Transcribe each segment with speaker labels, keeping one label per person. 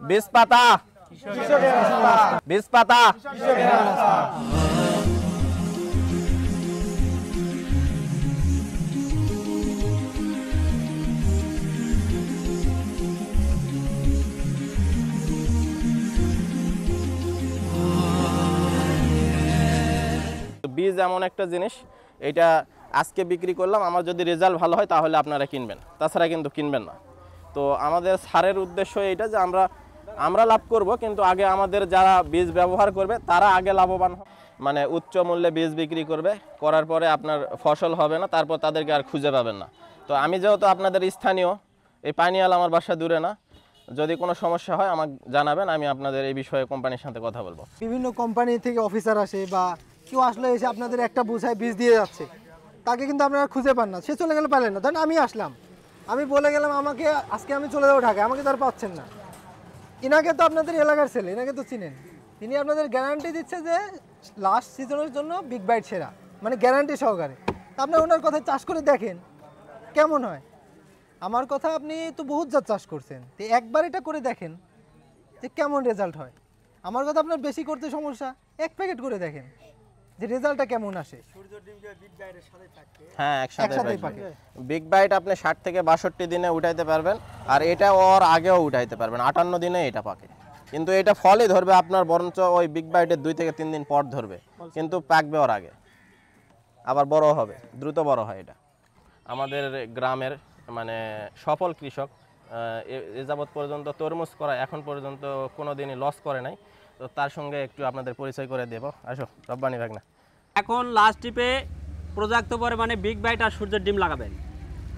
Speaker 1: বীজ পাতা, বীজ পাতা। বীজ এমন একটা জিনিস, এটা আজকে বিক্রি করলাম, আমার যদি রেজাল্ট ভালো হয় তাহলে আপনারা কিনবেন, তাছাড়া কিন্তু কিনবেন না। তো আমাদের ছাড়ের উদ্দেশ্য এইটা যে আমরা লাভ করব, কিন্তু আগে আমাদের যারা বীজ ব্যবহার করবে তারা আগে লাভবান হবে। মানে উচ্চ মূল্যে বীজ বিক্রি করবে, করার পরে আপনার ফসল হবে না, তারপর তাদেরকে আর খুঁজে পাবেন না। তো আমি যেহেতু আপনাদের স্থানীয়, এই পানিয়াল আমার বাসা দূরে না, যদি কোনো সমস্যা হয় আমাকে জানাবেন, আমি আপনাদের এই বিষয়ে কোম্পানির সাথে কথা বলবো।
Speaker 2: বিভিন্ন কোম্পানি থেকে অফিসার আসে বা কেউ আসলে এসে আপনাদের একটা বোঝায় বীজ দিয়ে যাচ্ছে, তাকে কিন্তু আপনারা খুঁজে পান না, সে চলে গেলে পারলেন না। ধরেন আমি আসলাম, আমি বলে গেলাম আমাকে আজকে আমি চলে যাবো ঢাকায়, আমাকে তো আর পাচ্ছেন না। ইনাকে তো আপনাদের এলাকার ছেলে, ইনাকে তো চিনেন, তিনি আপনাদের গ্যারান্টি দিচ্ছে যে লাস্ট সিজনের জন্য বিগ বাইট সেরা, মানে গ্যারান্টি সহকারে। তা আপনি ওনার কথায় চাষ করে দেখেন কেমন হয়। আমার কথা, আপনি তো বহুত জাত চাষ করছেন, তো একবার এটা করে দেখেন যে কেমন রেজাল্ট হয়। আমার কথা, আপনার বেশি করতে সমস্যা, এক প্যাকেট করে দেখেন যে রেজাল্টটা কেমন আসে।
Speaker 1: হ্যাঁ, একসাথে
Speaker 2: একসাথেই
Speaker 1: পাকে।
Speaker 2: পাকে।
Speaker 1: বিগ বাইট আপনি 60 থেকে 62 দিনে উঠাইতে পারবেন, আর এটা ওর আগেও উঠাইতে পারবেন, 58 দিনে এটা পাকে। কিন্তু এটা ফলই ধরবে আপনার, বরঞ্চ ওই বিগ বাইটের 2 থেকে 3 দিন পর ধরবে, কিন্তু পাকবে ওর আগে, আবার বড় হবে, দ্রুত বড় হয় এটা। আমাদের গ্রামের মানে সফল কৃষক এ যাবৎ পর্যন্ত তরমুজ করা এখন পর্যন্ত কোনো দিনই লস করে নাই। তো তার সঙ্গে একটু আপনাদের পরিচয় করে দেব। আসো রব্বানি ভাগনা।
Speaker 3: এখন লাস্ট টিপে প্রজাক্ত পরে মানে বিগ বাইট আর সূর্যের ডিম লাগাবেন।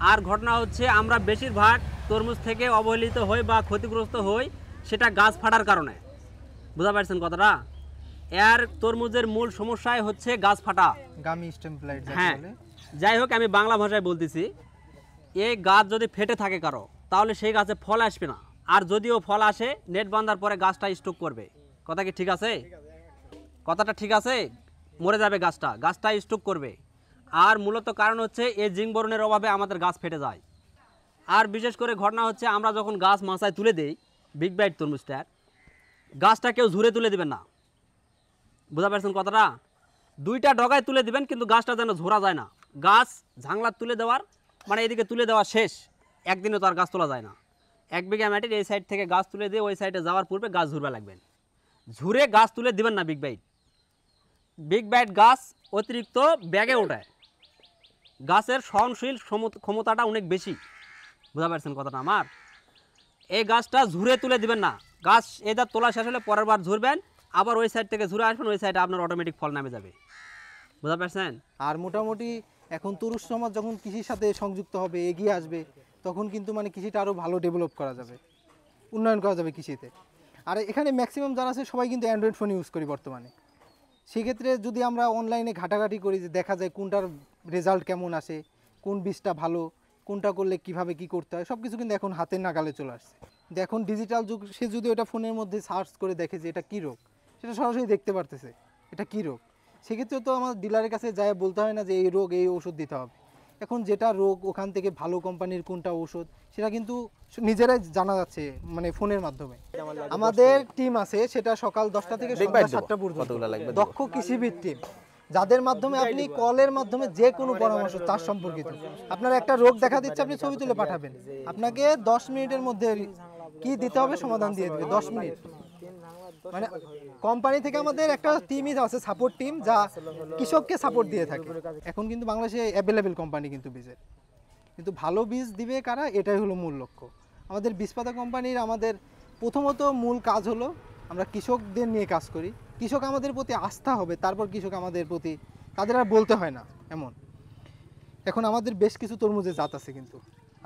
Speaker 3: আর ঘটনা হচ্ছে, আমরা বেশিরভাগ তরমুজ থেকে অবহেলিত হই বা ক্ষতিগ্রস্ত হই, সেটা গাছ ফাটার কারণে। বুঝতে পারছেন কথাটা? এর তরমুজের মূল সমস্যাই হচ্ছে গাছ ফাটা।
Speaker 2: গামি স্টেমপ্লাইট যাকে
Speaker 3: হ্যাঁ,
Speaker 2: বলে।
Speaker 3: যাই হোক, আমি বাংলা ভাষায় বলতেছি, এই গাছ যদি ফেটে থাকে কারো, তাহলে সেই গাছে ফল আসবে না। আর যদিও ফল আসে, নেট বাঁধার পরে গাছটা স্টক করবে। কথা কি ঠিক আছে? কথাটা ঠিক আছে? মরে যাবে গাছটা, গাছটা স্টক করবে। আর মূলত কারণ হচ্ছে এই জিঙ্ক বোরনের অভাবে আমাদের গাছ ফেটে যায়। আর বিশেষ করে ঘটনা হচ্ছে, আমরা যখন গাছ মাচায় তুলে দেই বিগ বাইট তরমুজটার, গাছটা কেউ ঝুরে তুলে দিবেন না। বুঝতে পারছেন কথাটা? 2টা ডগায় তুলে দিবেন, কিন্তু গাছটা যেন ঝোরা যায় না। গাছ ঝাংলা তুলে দেওয়ার মানে এদিকে তুলে দেওয়া শেষ, একদিনে তো আর গাছ তোলা যায় না। 1 বিঘা মাটির এই সাইড থেকে গাছ তুলে দিয়ে ওই সাইডে যাওয়ার পূর্বে গাছ ঝুরবা লাগবেন। ঝুরে গাছ তুলে দিবেন না বিগ বাইট। বিগ বাইট গাছ অতিরিক্ত ব্যাগে ওঠায়, গাছের সহনশীল ক্ষমতাটা অনেক বেশি। বুঝতে পারছেন কথাটা আমার? এই গাছটা ঝুরে তুলে দিবেন না। গাছ এটা তোলা শেষ হলে পরের বার ঝুরবেন, আবার ওই সাইড থেকে ঝুরে আসবেন, ওই সাইডে আপনার অটোমেটিক ফল নামে যাবে। বুঝতে পারছেন?
Speaker 2: আর মোটামুটি এখন তরুণ সমাজ যখন কৃষির সাথে সংযুক্ত হবে, এগিয়ে আসবে, তখন কিন্তু মানে কৃষিটা আরও ভালো ডেভেলপ করা যাবে, উন্নয়ন করা যাবে কৃষিতে। আর এখানে ম্যাক্সিমাম যারা আছে সবাই কিন্তু অ্যান্ড্রয়েড ফোন ইউজ করি বর্তমানে। সেক্ষেত্রে যদি আমরা অনলাইনে ঘাটাঘাটি করি, যে দেখা যায় কোনটার রেজাল্ট কেমন আসে, কোন বীজটা ভালো, কোনটা করলে কিভাবে কি করতে হয়, সব কিছু কিন্তু এখন হাতের নাগালে চলে আসছে। কিন্তু এখন ডিজিটাল যুগ, সে যদি ওটা ফোনের মধ্যে সার্চ করে দেখে যে এটা কী রোগ, সেটা সরাসরি দেখতে পারতেছে এটা কী রোগ। সেক্ষেত্রে তো আমার ডিলারের কাছে যায় বলতে হয় না যে এই রোগ এই ওষুধ দিতে হবে। এখন যেটা রোগ, ওখান থেকে ভালো কোম্পানির কোনটা ওষুধ, সেটা কিন্তু নিজেরাই জানা যাচ্ছে মানে ফোনের মাধ্যমে। আমাদের টিম আছে, সেটা সকাল 10টা থেকে সন্ধ্যা 7টা পর্যন্ত, দক্ষ কৃষিবিদ টিম, যাদের মাধ্যমে আপনি কলের মাধ্যমে যে কোনো পরামর্শ চাষ সম্পর্কিত, আপনার একটা রোগ দেখা দিচ্ছে, আপনি ছবি তুলে পাঠাবেন, আপনাকে 10 মিনিটের মধ্যে কি দিতে হবে সমাধান দিয়ে দেবে। 10 মিনিট মানে কোম্পানি থেকে আমাদের একটা টিমই আছে, সাপোর্ট টিম, যা কৃষককে সাপোর্ট দিয়ে থাকে। এখন কিন্তু বাংলাদেশে অ্যাভেলেবেল কোম্পানি কিন্তু বীজের, কিন্তু ভালো বীজ দিবে কারা, এটাই হলো মূল লক্ষ্য আমাদের। বীজপাতা কোম্পানির আমাদের প্রথমত মূল কাজ হলো আমরা কৃষকদের নিয়ে কাজ করি। কৃষক আমাদের প্রতি আস্থা হবে, তারপর কৃষক আমাদের প্রতি, তাদের আর বলতে হয় না এমন। এখন আমাদের বেশ কিছু তরমুজের জাত আছে, কিন্তু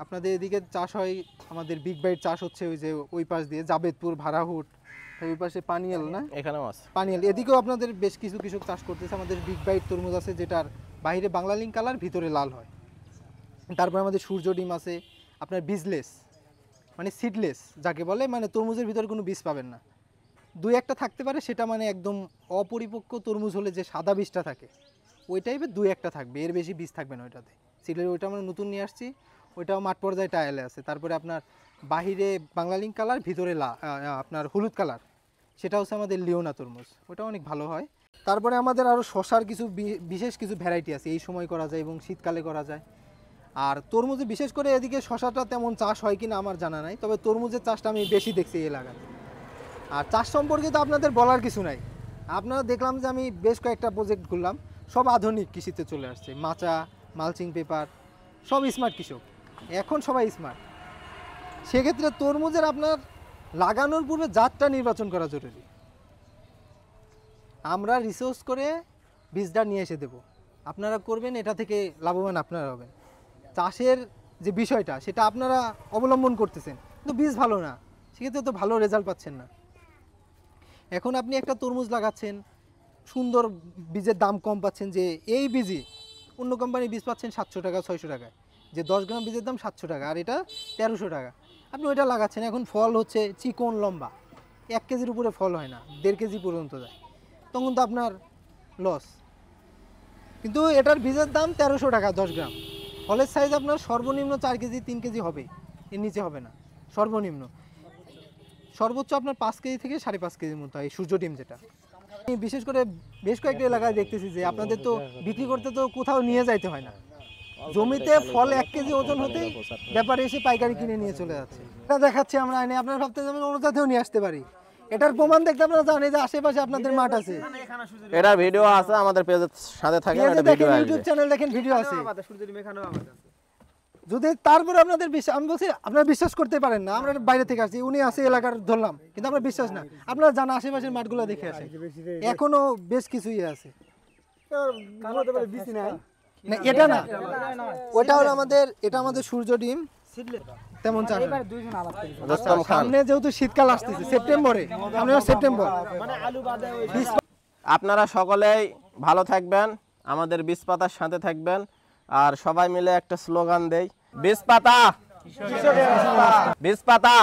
Speaker 2: আপনাদের এদিকে চাষ হয়, আমাদের বিগ বাইট চাষ হচ্ছে ওই যে ওই পাশ দিয়ে জাবেদপুর, ভাড়াহুট, ওই পাশে পানিয়াল, না
Speaker 1: এখানেও আছে
Speaker 2: পানিয়াল, এদিকেও আপনাদের বেশ কিছু কৃষক চাষ করতেছে। আমাদের বিগ বাইট তরমুজ আছে, যেটার বাইরে বাংলা লিঙ্ক কালার, ভিতরে লাল হয়। তারপর আমাদের সূর্য ডিম আছে, আপনার বীজলেস মানে সিডলেস যাকে বলে, মানে তরমুজের ভিতরে কোনো বীজ পাবেন না। 2-1টা থাকতে পারে, সেটা মানে একদম অপরিপক্ক তরমুজ হলে যে সাদা বীজটা থাকে ওই টাইপের 2-1টা থাকবে, এর বেশি বীজ থাকবে না ওইটাতে। সিডলের ওইটা আমরা নতুন নিয়ে আসছি, ওইটাও মাঠ পর্যায়ে টায়ালে আছে। তারপরে আপনার বাহিরে বাংলালিং কালার, ভিতরে আপনার হলুদ কালার, সেটা হচ্ছে আমাদের লিওনা তরমুজ, ওটা অনেক ভালো হয়। তারপরে আমাদের আরও শশার কিছু বিশেষ কিছু ভ্যারাইটি আছে, এই সময় করা যায় এবং শীতকালে করা যায়। আর তরমুজে বিশেষ করে এদিকে শশাটা তেমন চাষ হয় কিনা আমার জানা নাই, তবে তরমুজের চাষটা আমি বেশি দেখছি এই এলাকাতে। আর চাষ সম্পর্কে তো আপনাদের বলার কিছু নাই, আপনারা দেখলাম যে আমি বেশ কয়েকটা প্রজেক্ট করলাম, সব আধুনিক কৃষিতে চলে আসছে, মাচা, মালচিং পেপার, সব স্মার্ট কৃষক, এখন সবাই স্মার্ট। সেক্ষেত্রে তরমুজের আপনার লাগানোর পূর্বে জাতটা নির্বাচন করা জরুরি। আমরা রিসোর্স করে বীজটা নিয়ে এসে দেব, আপনারা করবেন, এটা থেকে লাভবান আপনারা হবেন। চাষের যে বিষয়টা সেটা আপনারা অবলম্বন করতেছেন, কিন্তু বীজ ভালো না, সেক্ষেত্রে তো ভালো রেজাল্ট পাচ্ছেন না। এখন আপনি একটা তরমুজ লাগাচ্ছেন, সুন্দর বীজের দাম কম পাচ্ছেন, যে এই বীজই অন্য কোম্পানির বীজ পাচ্ছেন 700 টাকা 600 টাকায়, যে 10 গ্রাম বীজের দাম 700 টাকা, আর এটা 1300 টাকা। আপনি ওইটা লাগাচ্ছেন, এখন ফল হচ্ছে চিকন লম্বা, 1 কেজির উপরে ফল হয় না, 1.5 কেজি পর্যন্ত যায়, তখন তো আপনার লস। কিন্তু এটার বীজের দাম 1300 টাকা 10 গ্রাম, ফলের সাইজ আপনার সর্বনিম্ন 4 কেজি 3 কেজি হবে, এর নিচে হবে না সর্বনিম্ন। সর্বোচ্চ আপনার 5 কেজি থেকে 5.5 কেজির মতো হয় এই সূর্য ডিম যেটা। আমি বিশেষ করে বেশ কয়েকটা এলাকায় দেখতেছি যে আপনাদের তো বিক্রি করতে তো কোথাও নিয়ে যাইতে হয় না, জমিতে ফল 1 কেজি ওজন হতেই ব্যাপারে এসে পাইকারি কিনে নিয়ে চলে যাচ্ছে। এটা দেখাচ্ছি আমরা এনে, আপনারা ভাবতে যাবেন অন্য জাতেও নিয়ে আসতে পারি, এটার প্রমাণ দেখতে আপনারা জানেন যে আশেপাশে আপনাদের মাঠ আছে,
Speaker 1: এটার ভিডিও আছে আমাদের পেজের সাথে থাকেন, এটা ভিডিও আসবে,
Speaker 2: ইউটিউব চ্যানেল দেখেন, ভিডিও আছে। যদি তারপরে আপনাদের বিশ্বাস, আমি বলছি আপনারা বিশ্বাস করতে পারেন না, আমরা বাইরে থেকে আসছি, উনি আছে এলাকার ধরলাম, কিন্তু আপনার বিশ্বাস না, আপনারা জানা আশেপাশের মাঠগুলো দেখে আসেন, এখনো বেশ কিছুই আছে। না এটা না, ওটা হলো আমাদের, এটা আমাদের সূর্য ডিম, তেমন চাষ না।
Speaker 1: রোস্তম খান।
Speaker 2: সামনে যেহেতু শীতকাল আসতেছে সেপ্টেম্বরে, সামনে সেপ্টেম্বর,
Speaker 1: আপনারা সকলেই ভালো থাকবেন, আমাদের বীজ পাতার সাথে থাকবেন, আর সবাই মিলে একটা স্লোগান দেই, বীজ পাতা, বীজ পাতা।